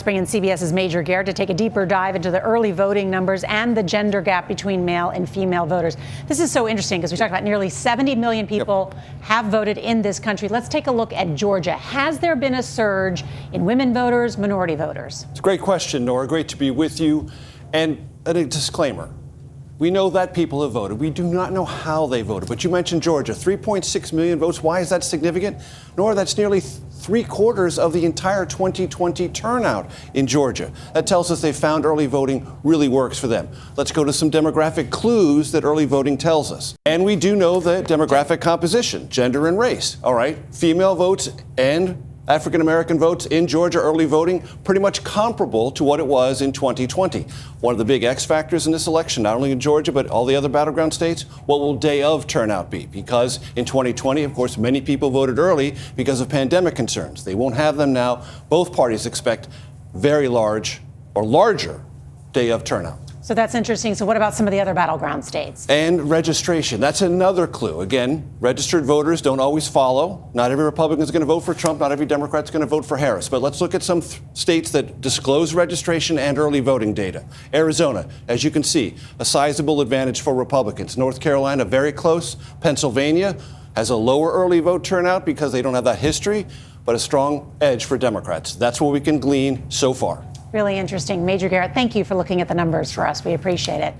Let's bring in CBS's Major Garrett to take a deeper dive into the early voting numbers and the gender gap between male and female voters. This is so interesting because we talked about nearly 70 million people have voted in this country. Let's take a look at Georgia. Has there been a surge in women voters, minority voters? It's a great question, Norah. Great to be with you. And a disclaimer. We know that people have voted. We do not know how they voted. But you mentioned Georgia, 3.6 million votes. Why is that significant? Nor that's nearly three-quarters of the entire 2020 turnout in Georgia. That tells us they found early voting really works for them. Let's go to some demographic clues that early voting tells us. And we do know the demographic composition, gender and race. All right, female votes and African-American votes in Georgia early voting pretty much comparable to what it was in 2020. One of the big X factors in this election, not only in Georgia, but all the other battleground states, what will day of turnout be? Because in 2020, of course, many people voted early because of pandemic concerns. They won't have them now. Both parties expect very large or larger day of turnout. So that's interesting. So what about some of the other battleground states? And registration. That's another clue. Again, registered voters don't always follow. Not every Republican is going to vote for Trump. Not every Democrat is going to vote for Harris. But let's look at some states that disclose registration and early voting data. Arizona, as you can see, a sizable advantage for Republicans. North Carolina, very close. Pennsylvania has a lower early vote turnout because they don't have that history, but a strong edge for Democrats. That's what we can glean so far. Really interesting. Major Garrett, thank you for looking at the numbers for us. We appreciate it.